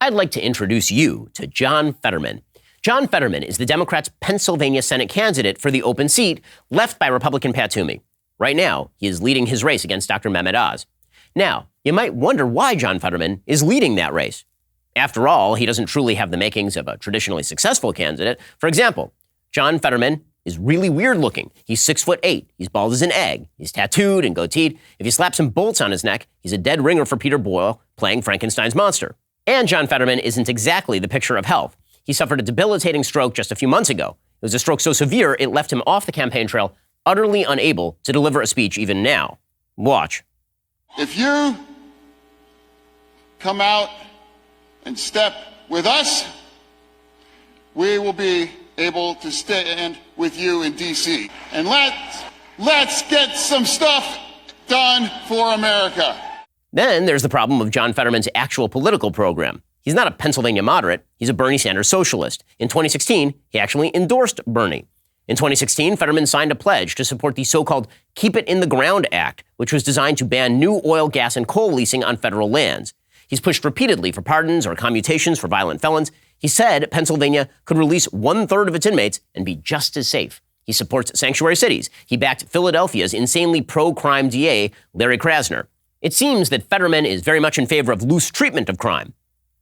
I'd like to introduce you to John Fetterman. John Fetterman is the Democrats' Pennsylvania Senate candidate for the open seat left by Republican Pat Toomey. Right now, he is leading his race against Dr. Mehmet Oz. Now, you might wonder why John Fetterman is leading that race. After all, he doesn't truly have the makings of a traditionally successful candidate. For example, John Fetterman is really weird looking. He's 6'8". He's bald as an egg. He's tattooed and goateed. If you slap some bolts on his neck, he's a dead ringer for Peter Boyle playing Frankenstein's monster. And John Fetterman isn't exactly the picture of health. He suffered a debilitating stroke just a few months ago. It was a stroke so severe, it left him off the campaign trail, utterly unable to deliver a speech even now. Watch. If you come out and step with us, we will be able to stand with you in D.C. And let's get some stuff done for America. Then there's the problem of John Fetterman's actual political program. He's not a Pennsylvania moderate. He's a Bernie Sanders socialist. In 2016, he actually endorsed Bernie. In 2016, Fetterman signed a pledge to support the so-called Keep It in the Ground Act, which was designed to ban new oil, gas, and coal leasing on federal lands. He's pushed repeatedly for pardons or commutations for violent felons. He said Pennsylvania could release 1/3 of its inmates and be just as safe. He supports sanctuary cities. He backed Philadelphia's insanely pro-crime DA, Larry Krasner. It seems that Fetterman is very much in favor of loose treatment of crime.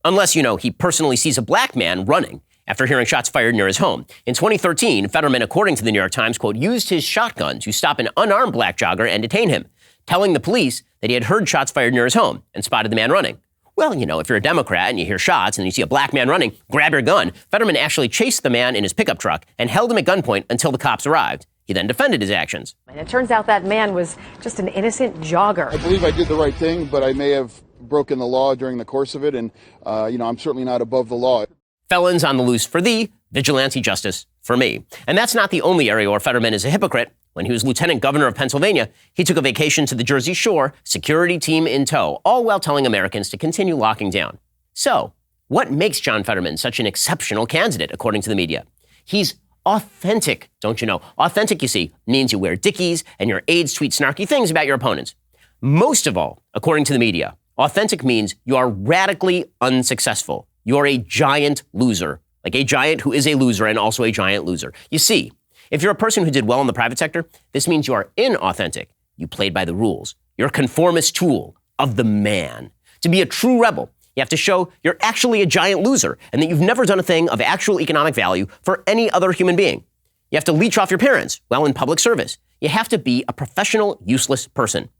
Unless, he personally sees a black man running after hearing shots fired near his home. In 2013, Fetterman, according to the New York Times, quote, used his shotgun to stop an unarmed black jogger and detain him, telling the police that he had heard shots fired near his home and spotted the man running. Well, if you're a Democrat and you hear shots and you see a black man running, grab your gun. Fetterman actually chased the man in his pickup truck and held him at gunpoint until the cops arrived. He then defended his actions. And it turns out that man was just an innocent jogger. I believe I did the right thing, but I may have broken the law during the course of it. And, I'm certainly not above the law. Felons on the loose for thee, vigilante justice for me. And that's not the only area where Fetterman is a hypocrite. When he was lieutenant governor of Pennsylvania, he took a vacation to the Jersey Shore, security team in tow, all while telling Americans to continue locking down. So, what makes John Fetterman such an exceptional candidate, according to the media? He's authentic, don't you know? Authentic, you see, means you wear Dickies and your aides tweet snarky things about your opponents. Most of all, according to the media, authentic means you are radically unsuccessful. You're a giant loser, like a giant who is a loser and also a giant loser. You see, if you're a person who did well in the private sector, this means you are inauthentic. You played by the rules. You're a conformist tool of the man. To be a true rebel, you have to show you're actually a giant loser and that you've never done a thing of actual economic value for any other human being. You have to leech off your parents while in public service. You have to be a professional, useless person.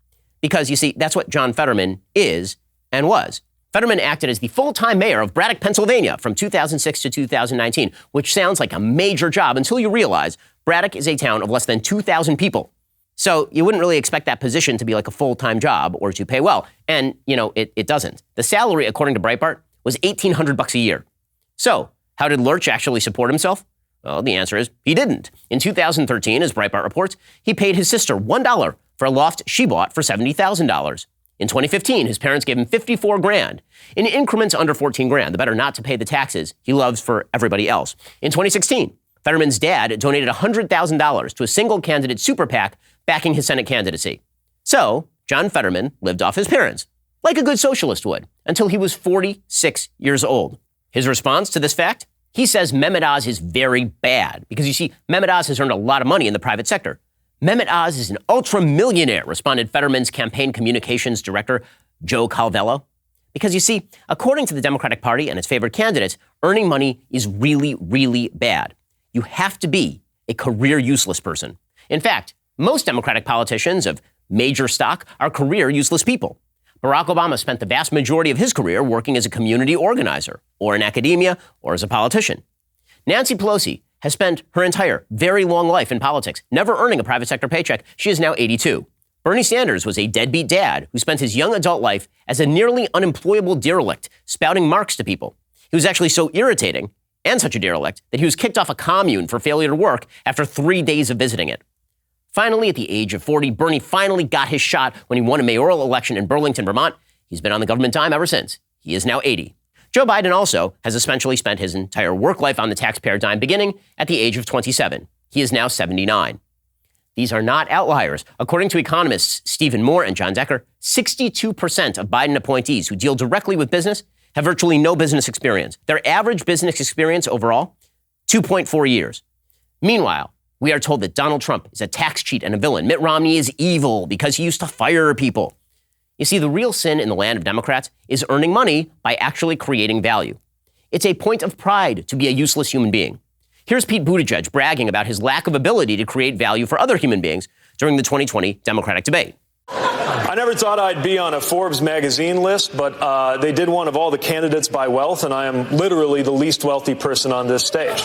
Because, you see, that's what John Fetterman is and was. Fetterman acted as the full-time mayor of Braddock, Pennsylvania from 2006 to 2019, which sounds like a major job until you realize Braddock is a town of less than 2,000 people. So you wouldn't really expect that position to be like a full-time job or to pay well. And, it doesn't. The salary, according to Breitbart, was $1,800 a year. So how did Lurch actually support himself? Well, the answer is he didn't. In 2013, as Breitbart reports, he paid his sister $1 for a loft she bought for $70,000. In 2015, his parents gave him $54,000 in increments under $14,000, the better not to pay the taxes he loves for everybody else. In 2016, Fetterman's dad donated $100,000 to a single candidate super PAC backing his Senate candidacy. So, John Fetterman lived off his parents, like a good socialist would, until he was 46 years old. His response to this fact? He says Mehmet Oz is very bad, because you see, Mehmet Oz has earned a lot of money in the private sector. Mehmet Oz is an ultra-millionaire, responded Fetterman's campaign communications director, Joe Calvello. Because you see, according to the Democratic Party and its favored candidates, earning money is really, really bad. You have to be a career useless person. In fact, most Democratic politicians of major stock are career useless people. Barack Obama spent the vast majority of his career working as a community organizer, or in academia, or as a politician. Nancy Pelosi has spent her entire very long life in politics, never earning a private sector paycheck. She is now 82. Bernie Sanders was a deadbeat dad who spent his young adult life as a nearly unemployable derelict, spouting Marx to people. He was actually so irritating and such a derelict that he was kicked off a commune for failure to work after 3 days of visiting it. Finally, at the age of 40, Bernie finally got his shot when he won a mayoral election in Burlington, Vermont. He's been on the government dime ever since. He is now 80. Joe Biden also has essentially spent his entire work life on the taxpayer dime beginning at the age of 27. He is now 79. These are not outliers. According to economists Stephen Moore and John Decker, 62% of Biden appointees who deal directly with business have virtually no business experience. Their average business experience overall, 2.4 years. Meanwhile, we are told that Donald Trump is a tax cheat and a villain. Mitt Romney is evil because he used to fire people. You see, the real sin in the land of Democrats is earning money by actually creating value. It's a point of pride to be a useless human being. Here's Pete Buttigieg bragging about his lack of ability to create value for other human beings during the 2020 Democratic debate. I never thought I'd be on a Forbes magazine list, but they did one of all the candidates by wealth, and I am literally the least wealthy person on this stage.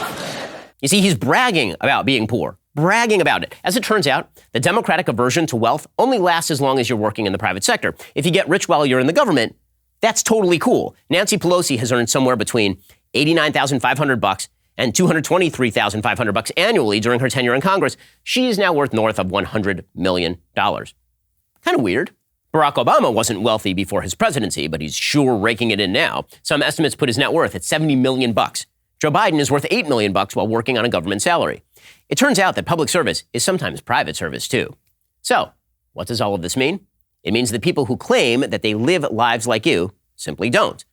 You see, he's bragging about being poor, bragging about it. As it turns out, the Democratic aversion to wealth only lasts as long as you're working in the private sector. If you get rich while you're in the government, that's totally cool. Nancy Pelosi has earned somewhere between $89,500 and $223,500 annually during her tenure in Congress. She is now worth north of $100 million. Kind of weird. Barack Obama wasn't wealthy before his presidency, but he's sure raking it in now. Some estimates put his net worth at $70 million. Joe Biden is worth $8 million while working on a government salary. It turns out that public service is sometimes private service, too. So, what does all of this mean? It means that people who claim that they live lives like you simply don't.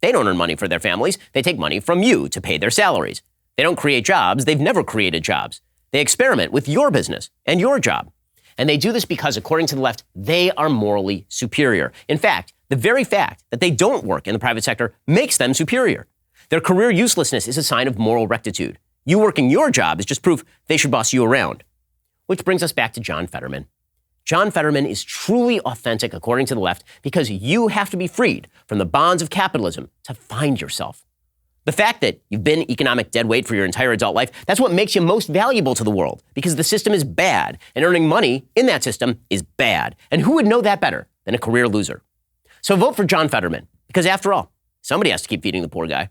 They don't earn money for their families. They take money from you to pay their salaries. They don't create jobs. They've never created jobs. They experiment with your business and your job. And they do this because, according to the left, they are morally superior. In fact, the very fact that they don't work in the private sector makes them superior. Their career uselessness is a sign of moral rectitude. You working your job is just proof they should boss you around. Which brings us back to John Fetterman. John Fetterman is truly authentic, according to the left, because you have to be freed from the bonds of capitalism to find yourself. The fact that you've been economic deadweight for your entire adult life, that's what makes you most valuable to the world, because the system is bad, and earning money in that system is bad. And who would know that better than a career loser? So vote for John Fetterman, because after all, somebody has to keep feeding the poor guy.